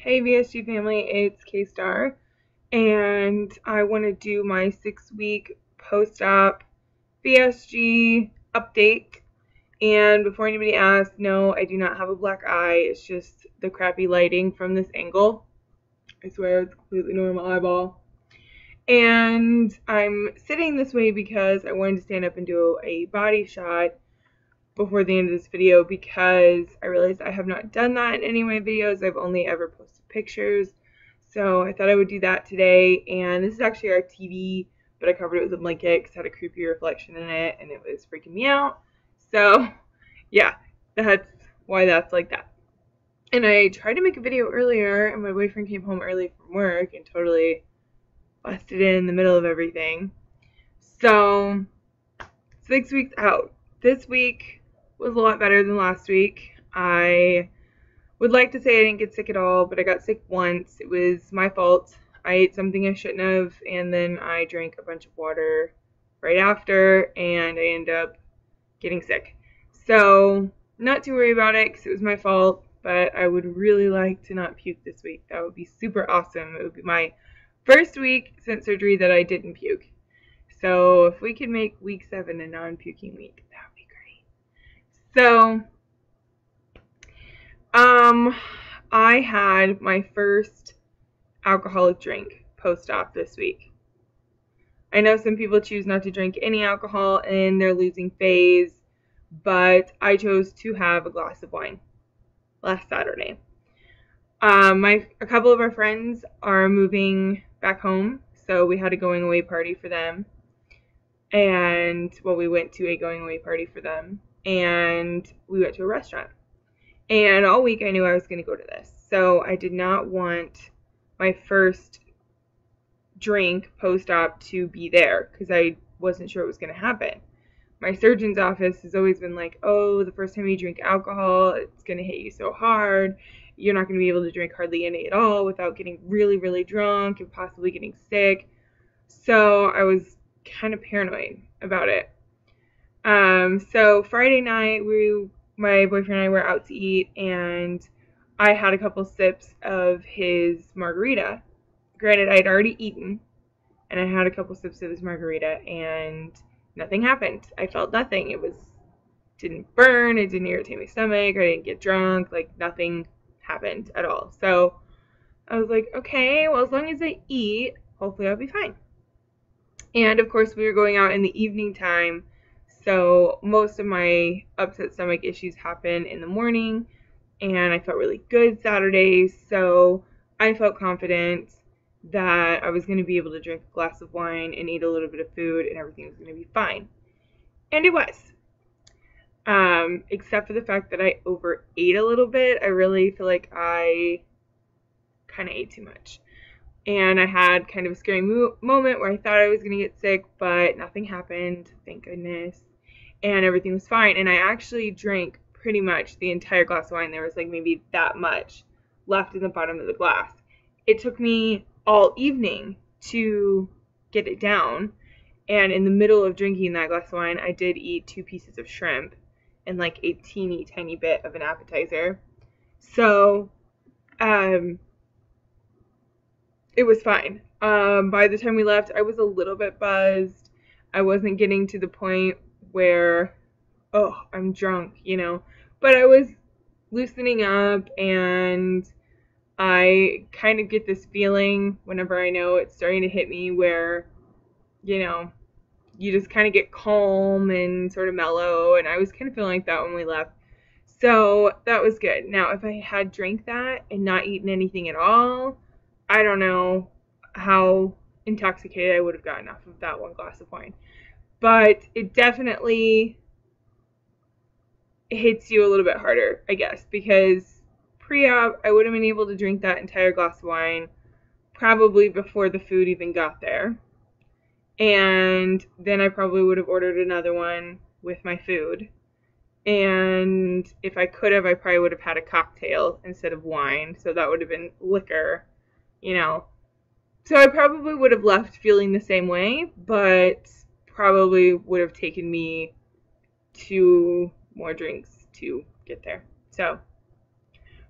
Hey VSG family, it's K-Star, and I want to do my 6-week post-op VSG update. And before anybody asks, no, I do not have a black eye. It's just the crappy lighting from this angle. I swear it's a completely normal eyeball. And I'm sitting this way because I wanted to stand up and do a body shot before the end of this video because I realized I have not done that in any of my videos. I've only ever posted pictures. So I thought I would do that today. And this is actually our TV, but I covered it with a blanket because it had a creepy reflection in it and it was freaking me out. So yeah, that's why that's like that. And I tried to make a video earlier and my boyfriend came home early from work and totally busted in the middle of everything. So 6 weeks out. This week was a lot better than last week. I would like to say I didn't get sick at all, but I got sick once. It was my fault. I ate something I shouldn't have, and then I drank a bunch of water right after, and I ended up getting sick. So, not too worried about it because it was my fault, but I would really like to not puke this week. That would be super awesome. It would be my first week since surgery that I didn't puke. So, if we could make week 7 a non-puking week, that would be great. So, I had my first alcoholic drink post-op this week. I know some people choose not to drink any alcohol in their losing phase, but I chose to have a glass of wine last Saturday. A couple of our friends are moving back home, so we had a going away party for them. We went to a going away party for them, and we went to a restaurant. And all week I knew I was going to go to this. So I did not want my first drink post-op to be there because I wasn't sure it was going to happen. My surgeon's office has always been like, oh, the first time you drink alcohol, it's going to hit you so hard. You're not going to be able to drink hardly any at all without getting really, really drunk and possibly getting sick. So I was kind of paranoid about it. So Friday night, my boyfriend and I were out to eat, and I had a couple sips of his margarita. Granted, I had already eaten, and I had a couple sips of his margarita, and nothing happened. I felt nothing. Didn't burn, it didn't irritate my stomach, I didn't get drunk, like nothing happened at all. So I was like, okay, well, as long as I eat, hopefully I'll be fine. And of course, we were going out in the evening time, so most of my upset stomach issues happen in the morning, and I felt really good Saturday, so I felt confident that I was going to be able to drink a glass of wine and eat a little bit of food and everything was going to be fine. And it was. Except for the fact that I overate a little bit. I really feel like I kind of ate too much. And I had kind of a scary moment where I thought I was going to get sick, but nothing happened, thank goodness. And everything was fine. And I actually drank pretty much the entire glass of wine. There was like maybe that much left in the bottom of the glass. It took me all evening to get it down. And in the middle of drinking that glass of wine, I did eat 2 pieces of shrimp and like a teeny tiny bit of an appetizer. So, it was fine. By the time we left, I was a little bit buzzed. I wasn't getting to the point where, oh, I'm drunk, But I was loosening up, and I kind of get this feeling whenever I know it's starting to hit me where, you just kind of get calm and sort of mellow, and I was kind of feeling like that when we left. So that was good. Now, if I had drank that and not eaten anything at all, I don't know how intoxicated I would have gotten off of that one glass of wine. But it definitely hits you a little bit harder, I guess, because pre-op, I would have been able to drink that entire glass of wine probably before the food even got there. And then I probably would have ordered another one with my food. And if I could have, I probably would have had a cocktail instead of wine. So that would have been liquor, So I probably would have left feeling the same way, but probably would have taken me 2 more drinks to get there. So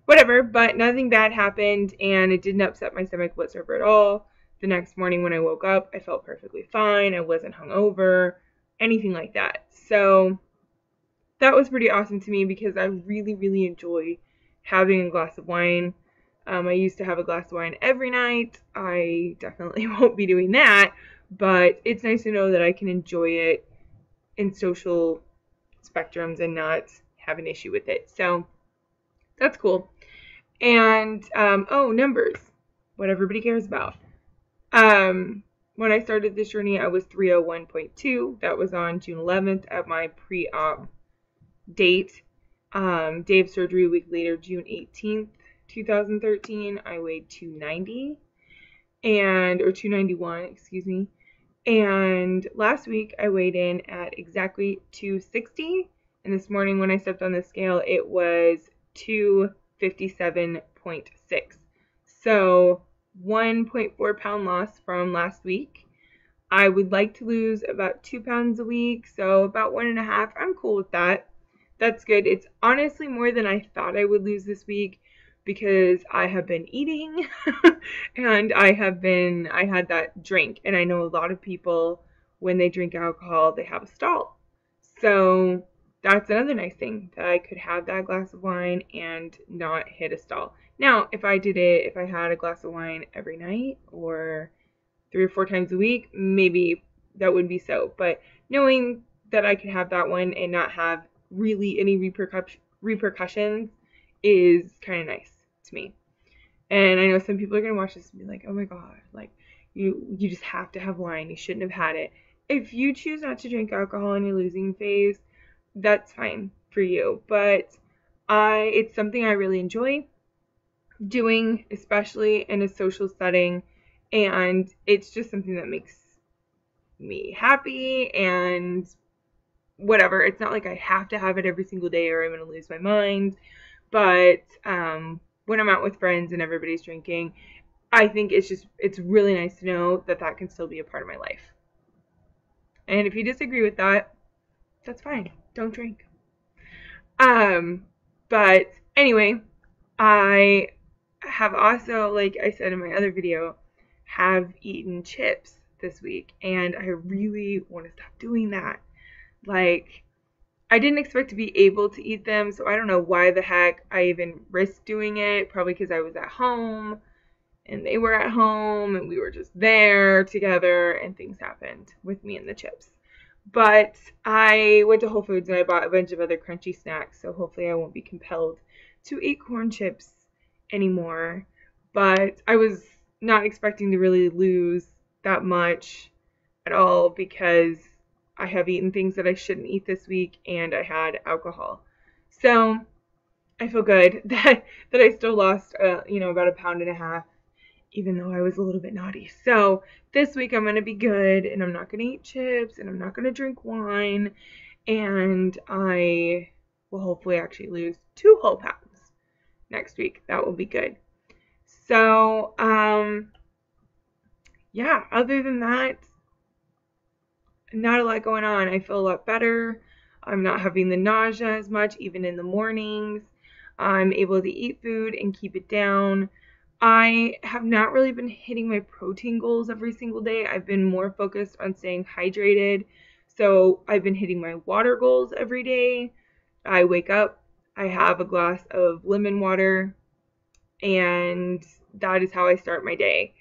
whatever, but nothing bad happened, and it didn't upset my stomach whatsoever at all. The next morning when I woke up, I felt perfectly fine. I wasn't hungover, anything like that. So that was pretty awesome to me because I really, really enjoy having a glass of wine. I used to have a glass of wine every night. I definitely won't be doing that, but it's nice to know that I can enjoy it in social spectrums and not have an issue with it. So that's cool. And numbers, what everybody cares about. When I started this journey, I was 301.2. That was on June 11th at my pre-op date. Day of surgery, a week later, June 18th, 2013, I weighed 290 or 291, excuse me. And last week I weighed in at exactly 260. And this morning when I stepped on the scale, it was 257.6. So 1.4 pound loss from last week. I would like to lose about 2 pounds a week, so about 1.5. I'm cool with that. That's good. It's honestly more than I thought I would lose this week because I have been eating and I had that drink. And I know a lot of people, when they drink alcohol, they have a stall. So that's another nice thing, that I could have that glass of wine and not hit a stall. Now, if I had a glass of wine every night or 3 or 4 times a week, maybe that would be so. But knowing that I could have that one and not have really any repercussions is kind of nice to me. And I know some people are going to watch this and be like, oh my God, like you just have to have wine. You shouldn't have had it. If you choose not to drink alcohol in your losing phase, that's fine for you. But it's something I really enjoy doing, especially in a social setting. And it's just something that makes me happy and whatever. It's not like I have to have it every single day or I'm going to lose my mind. But when I'm out with friends and everybody's drinking, I think it's really nice to know that that can still be a part of my life. And if you disagree with that, that's fine. Don't drink. But anyway, I have also, like I said in my other video, have eaten chips this week, and I really want to stop doing that. Like, I didn't expect to be able to eat them, so I don't know why the heck I even risked doing it. Probably because I was at home and they were at home and we were just there together and things happened with me and the chips. But I went to Whole Foods and I bought a bunch of other crunchy snacks, so hopefully I won't be compelled to eat corn chips anymore. But I was not expecting to really lose that much at all because I have eaten things that I shouldn't eat this week and I had alcohol. So I feel good that I still lost about 1.5 pounds, even though I was a little bit naughty. So this week I'm going to be good and I'm not going to eat chips and I'm not going to drink wine, and I will hopefully actually lose 2 whole pounds next week. That will be good. So, yeah, other than that, not a lot going on. I feel a lot better. I'm not having the nausea as much, even in the mornings. I'm able to eat food and keep it down. I have not really been hitting my protein goals every single day. I've been more focused on staying hydrated. So I've been hitting my water goals every day. I wake up, I have a glass of lemon water, and that is how I start my day.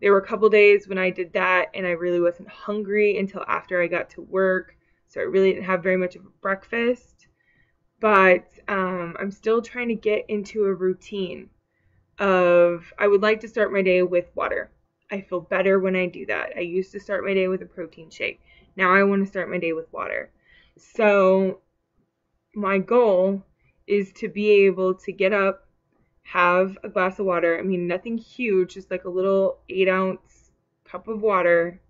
There were a couple days when I did that and I really wasn't hungry until after I got to work. So I really didn't have very much of a breakfast. But I'm still trying to get into a routine of, I would like to start my day with water. I feel better when I do that. I used to start my day with a protein shake. Now I want to start my day with water. So my goal is to be able to get up, have a glass of water. I mean, nothing huge, just like a little 8-ounce cup of water.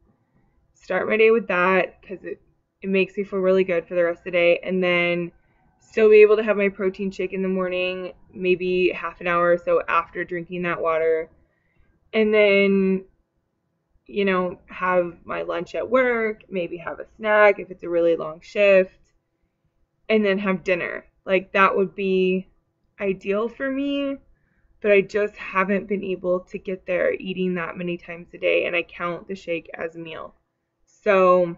Start my day with that because it makes me feel really good for the rest of the day. And then still be able to have my protein shake in the morning, maybe half an hour or so after drinking that water. And then, have my lunch at work, maybe have a snack if it's a really long shift, and then have dinner. Like, that would be ideal for me, but I just haven't been able to get there eating that many times a day, and I count the shake as a meal. So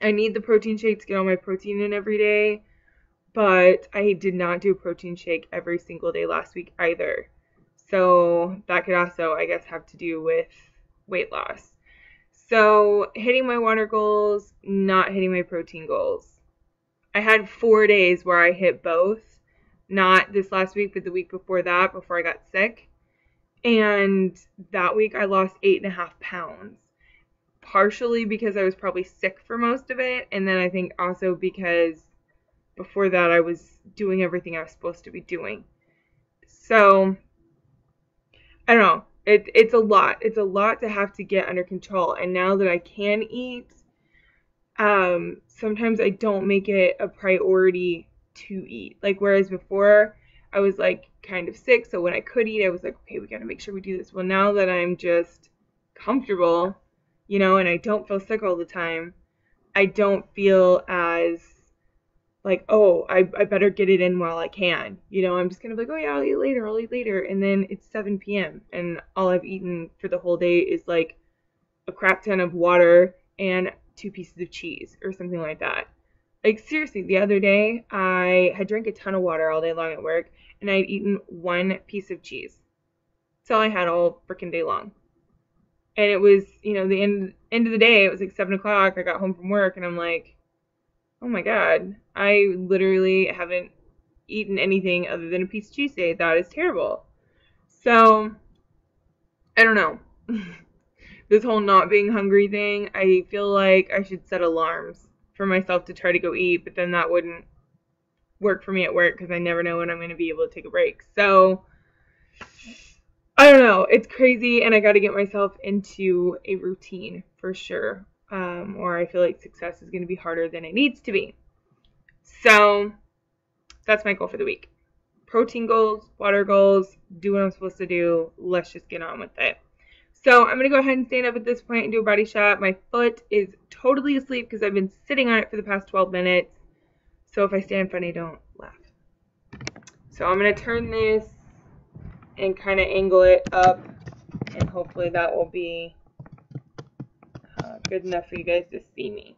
I need the protein shake to get all my protein in every day, but I did not do a protein shake every single day last week either. So that could also, I guess, have to do with weight loss. So hitting my water goals, not hitting my protein goals. I had 4 days where I hit both. Not this last week, but the week before that, before I got sick. And that week I lost 8.5 pounds. Partially because I was probably sick for most of it. And then I think also because before that I was doing everything I was supposed to be doing. So, I don't know. It's a lot. It's a lot to have to get under control. And now that I can eat, sometimes I don't make it a priority to eat. Like, whereas before I was like kind of sick, so when I could eat, I was like, okay, we gotta make sure we do this. Well, now that I'm just comfortable, and I don't feel sick all the time, I don't feel as like, oh, I better get it in while I can. I'm just kind of like, oh yeah, I'll eat later. And then it's 7 p.m. and all I've eaten for the whole day is like a crap ton of water and 2 pieces of cheese or something like that. Like, seriously, the other day I had drank a ton of water all day long at work and I had eaten 1 piece of cheese. That's all I had all freaking day long. And it was, the end of the day, it was like 7 o'clock. I got home from work and I'm like, oh my God, I literally haven't eaten anything other than a piece of cheese today. That is terrible. So, I don't know. This whole not being hungry thing, I feel like I should set alarms for myself to try to go eat, but then that wouldn't work for me at work because I never know when I'm going to be able to take a break. So, I don't know. It's crazy, and I got to get myself into a routine for sure, or I feel like success is going to be harder than it needs to be. So, that's my goal for the week. Protein goals, water goals, do what I'm supposed to do. Let's just get on with it. So I'm going to go ahead and stand up at this point and do a body shot. My foot is totally asleep because I've been sitting on it for the past 12 minutes. So if I stand funny, don't laugh. So I'm going to turn this and kind of angle it up. And hopefully that will be good enough for you guys to see me.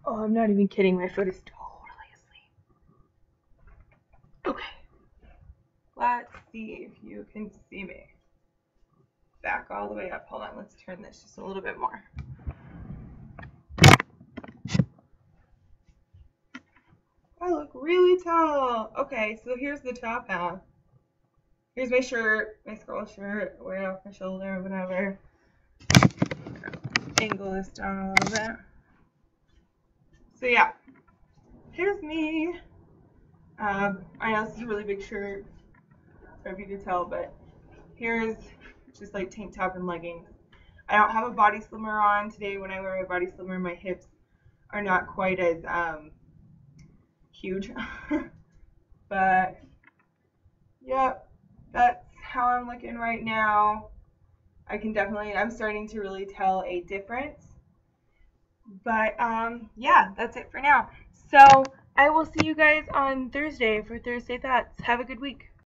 Oh, I'm not even kidding. My foot is totally asleep. Okay. Let's see if you can see me. Back all the way up. Hold on, let's turn this just a little bit more. I look really tall. Okay, so here's the top half. Here's my shirt, my scroll shirt, wear it off my shoulder, whatever. Angle this down a little bit. So yeah, here's me. I know this is a really big shirt, if you can tell, but here's just like tank top and leggings. I don't have a body slimmer on today. When I wear my body slimmer, my hips are not quite as huge. But yep, that's how I'm looking right now. I'm starting to really tell a difference. But yeah, that's it for now. So I will see you guys on Thursday for Thursday Thoughts. Have a good week.